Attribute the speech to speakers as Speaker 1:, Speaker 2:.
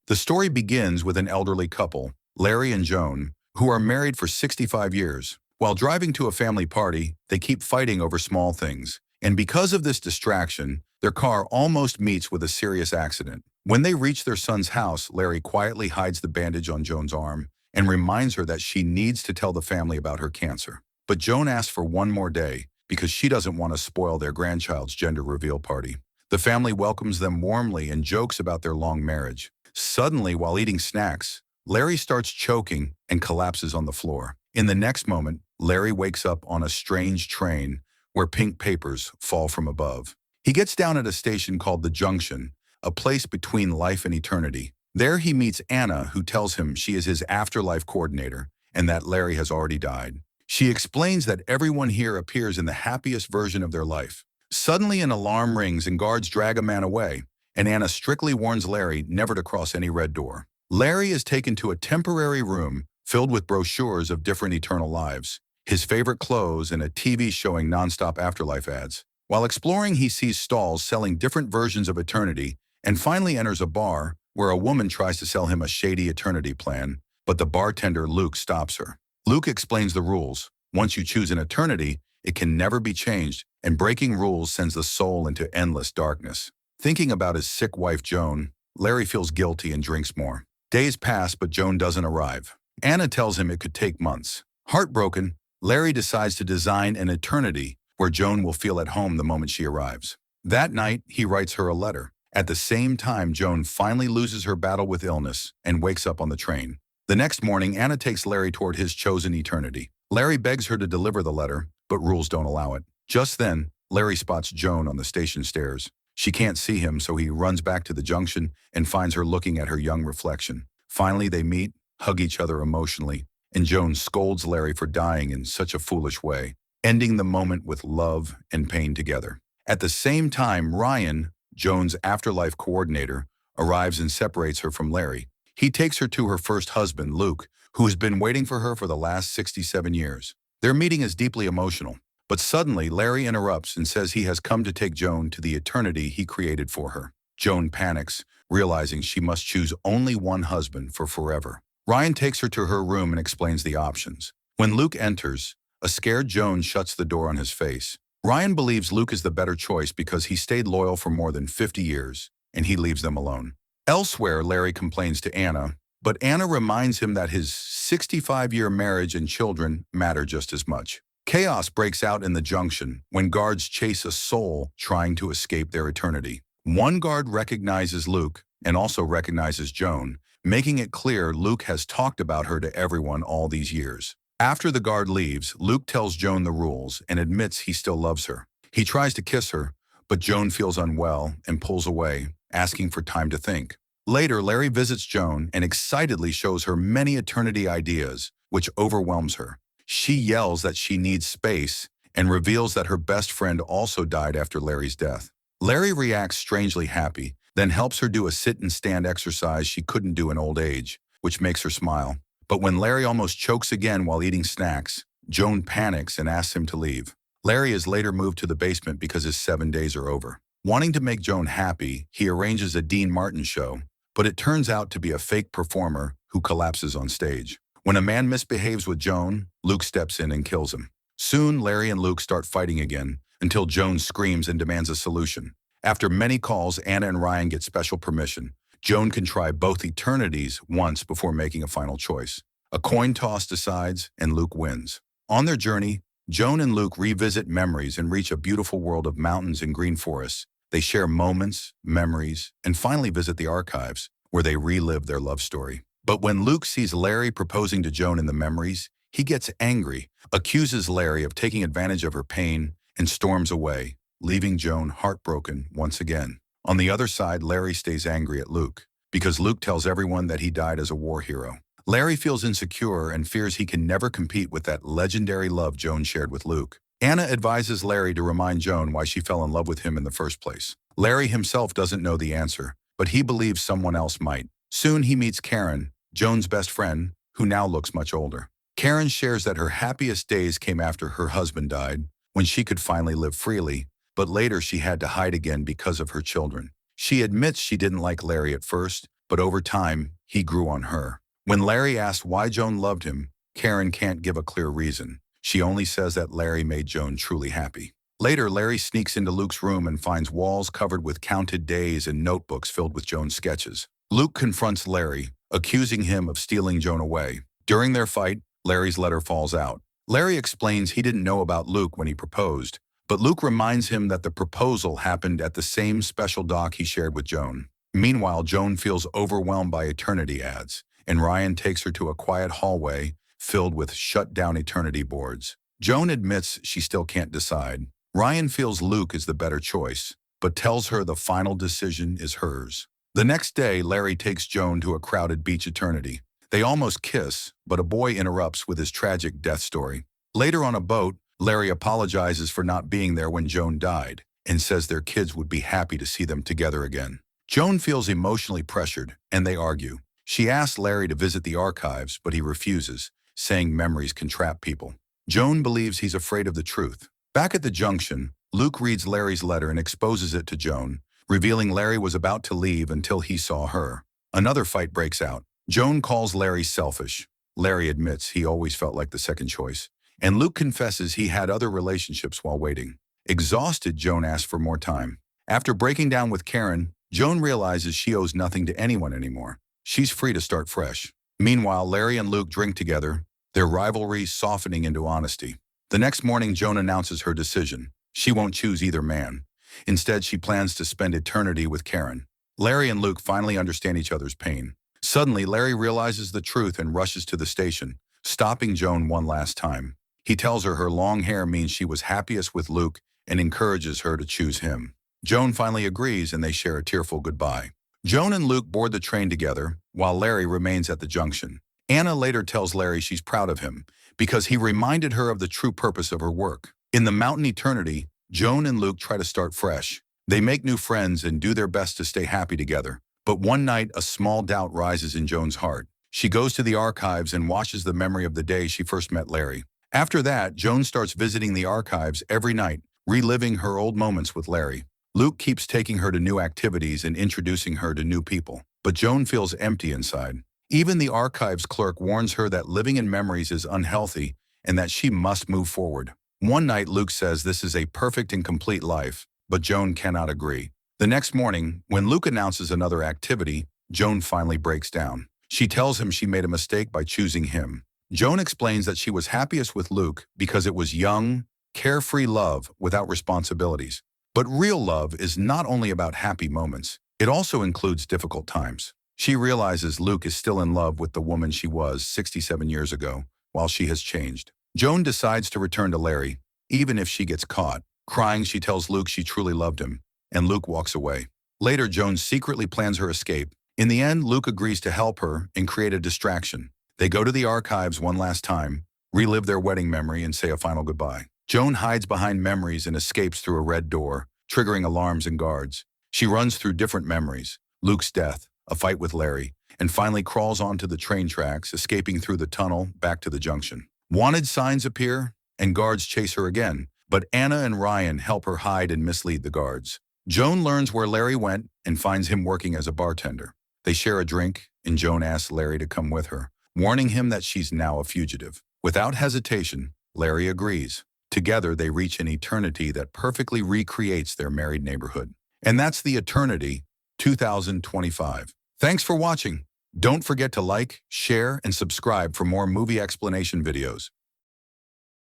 Speaker 1: The story begins with an elderly couple, Larry and Joan, who are married for 65 years. While driving to a family party, they keep fighting over small things. And because of this distraction, their car almost meets with a serious accident. When they reach their son's house, Larry quietly hides the bandage on Joan's arm and reminds her that she needs to tell the family about her cancer. But Joan asks for one more day because she doesn't want to spoil their grandchild's gender reveal party. The family welcomes them warmly and jokes about their long marriage. Suddenly, while eating snacks, Larry starts choking and collapses on the floor. In the next moment, Larry wakes up on a strange train where pink papers fall from above. He gets down at a station called the Junction, a place between life and eternity. There he meets Anna, who tells him she is his afterlife coordinator and that Larry has already died. She explains that everyone here appears in the happiest version of their life. Suddenly an alarm rings and guards drag a man away, and Anna strictly warns Larry never to cross any red door. Larry is taken to a temporary room filled with brochures of different eternal lives, his favorite clothes, and a TV showing nonstop afterlife ads. While exploring, he sees stalls selling different versions of eternity and finally enters a bar where a woman tries to sell him a shady eternity plan, but the bartender Luke stops her. Luke explains the rules. Once you choose an eternity, it can never be changed, and breaking rules sends the soul into endless darkness. Thinking about his sick wife Joan, Larry feels guilty and drinks more. Days pass, but Joan doesn't arrive. Anna tells him it could take months. Heartbroken, Larry decides to design an eternity where Joan will feel at home the moment she arrives. That night, he writes her a letter. At the same time, Joan finally loses her battle with illness and wakes up on the train. The next morning, Anna takes Larry toward his chosen eternity. Larry begs her to deliver the letter, but rules don't allow it. Just then, Larry spots Joan on the station stairs. She can't see him, so he runs back to the junction and finds her looking at her young reflection. Finally, they meet, hug each other emotionally, and Joan scolds Larry for dying in such a foolish way, ending the moment with love and pain together. At the same time, Ryan, Joan's afterlife coordinator, arrives and separates her from Larry. He takes her to her first husband, Luke, who has been waiting for her for the last 67 years. Their meeting is deeply emotional. But suddenly, Larry interrupts and says he has come to take Joan to the eternity he created for her. Joan panics, realizing she must choose only one husband for forever. Ryan takes her to her room and explains the options. When Luke enters, a scared Joan shuts the door on his face. Ryan believes Luke is the better choice because he stayed loyal for more than 50 years, and he leaves them alone. Elsewhere, Larry complains to Anna, but Anna reminds him that his 65-year marriage and children matter just as much. Chaos breaks out in the junction when guards chase a soul trying to escape their eternity. One guard recognizes Luke and also recognizes Joan, making it clear Luke has talked about her to everyone all these years. After the guard leaves, Luke tells Joan the rules and admits he still loves her. He tries to kiss her, but Joan feels unwell and pulls away, asking for time to think. Later, Larry visits Joan and excitedly shows her many eternity ideas, which overwhelms her. She yells that she needs space and reveals that her best friend also died after Larry's death. Larry reacts strangely happy, then helps her do a sit and stand exercise she couldn't do in old age, which makes her smile. But when Larry almost chokes again while eating snacks, Joan panics and asks him to leave. Larry is later moved to the basement because his 7 days are over. Wanting to make Joan happy, he arranges a Dean Martin show, but it turns out to be a fake performer who collapses on stage. When a man misbehaves with Joan, Luke steps in and kills him. Soon, Larry and Luke start fighting again until Joan screams and demands a solution. After many calls, Anna and Ryan get special permission. Joan can try both eternities once before making a final choice. A coin toss decides, and Luke wins. On their journey, Joan and Luke revisit memories and reach a beautiful world of mountains and green forests. They share moments, memories, and finally visit the archives, where they relive their love story. But when Luke sees Larry proposing to Joan in the memories, he gets angry, accuses Larry of taking advantage of her pain, and storms away, leaving Joan heartbroken once again. On the other side, Larry stays angry at Luke, because Luke tells everyone that he died as a war hero. Larry feels insecure and fears he can never compete with that legendary love Joan shared with Luke. Anna advises Larry to remind Joan why she fell in love with him in the first place. Larry himself doesn't know the answer, but he believes someone else might. Soon he meets Karen, Joan's best friend, who now looks much older. Karen shares that her happiest days came after her husband died, when she could finally live freely, but later she had to hide again because of her children. She admits she didn't like Larry at first, but over time, he grew on her. When Larry asked why Joan loved him, Karen can't give a clear reason. She only says that Larry made Joan truly happy. Later, Larry sneaks into Luke's room and finds walls covered with counted days and notebooks filled with Joan's sketches. Luke confronts Larry, accusing him of stealing Joan away. During their fight, Larry's letter falls out. Larry explains he didn't know about Luke when he proposed, but Luke reminds him that the proposal happened at the same special dock he shared with Joan. Meanwhile, Joan feels overwhelmed by eternity ads, and Ryan takes her to a quiet hallway filled with shut-down eternity boards. Joan admits she still can't decide. Ryan feels Luke is the better choice, but tells her the final decision is hers. The next day, Larry takes Joan to a crowded beach eternity. They almost kiss, but a boy interrupts with his tragic death story. Later on a boat, Larry apologizes for not being there when Joan died and says their kids would be happy to see them together again. Joan feels emotionally pressured, and they argue. She asks Larry to visit the archives, but he refuses, saying memories can trap people. Joan believes he's afraid of the truth. Back at the junction, Luke reads Larry's letter and exposes it to Joan, revealing Larry was about to leave until he saw her. Another fight breaks out. Joan calls Larry selfish. Larry admits he always felt like the second choice. And Luke confesses he had other relationships while waiting. Exhausted, Joan asks for more time. After breaking down with Karen, Joan realizes she owes nothing to anyone anymore. She's free to start fresh. Meanwhile, Larry and Luke drink together, their rivalry softening into honesty. The next morning, Joan announces her decision. She won't choose either man. Instead, she plans to spend eternity with Karen. Larry and Luke finally understand each other's pain. Suddenly, Larry realizes the truth and rushes to the station, stopping Joan one last time. He tells her long hair means she was happiest with Luke and encourages her to choose him. Joan finally agrees and they share a tearful goodbye. Joan and Luke board the train together, while Larry remains at the junction. Anna later tells Larry she's proud of him because he reminded her of the true purpose of her work. In the mountain eternity, Joan and Luke try to start fresh. They make new friends and do their best to stay happy together. But one night, a small doubt rises in Joan's heart. She goes to the archives and watches the memory of the day she first met Larry. After that, Joan starts visiting the archives every night, reliving her old moments with Larry. Luke keeps taking her to new activities and introducing her to new people. But Joan feels empty inside. Even the archives clerk warns her that living in memories is unhealthy and that she must move forward. One night, Luke says this is a perfect and complete life, but Joan cannot agree. The next morning, when Luke announces another activity, Joan finally breaks down. She tells him she made a mistake by choosing him. Joan explains that she was happiest with Luke because it was young, carefree love without responsibilities. But real love is not only about happy moments. It also includes difficult times. She realizes Luke is still in love with the woman she was 67 years ago, while she has changed. Joan decides to return to Larry, even if she gets caught. Crying, she tells Luke she truly loved him, and Luke walks away. Later, Joan secretly plans her escape. In the end, Luke agrees to help her and create a distraction. They go to the archives one last time, relive their wedding memory, and say a final goodbye. Joan hides behind memories and escapes through a red door, triggering alarms and guards. She runs through different memories: Luke's death, a fight with Larry, and finally crawls onto the train tracks, escaping through the tunnel back to the junction. Wanted signs appear, and guards chase her again, but Anna and Ryan help her hide and mislead the guards. Joan learns where Larry went and finds him working as a bartender. They share a drink, and Joan asks Larry to come with her, warning him that she's now a fugitive. Without hesitation, Larry agrees. Together, they reach an eternity that perfectly recreates their married neighborhood. And that's the Eternity 2025. Thanks for watching. Don't forget to like, share, and subscribe for more movie explanation videos.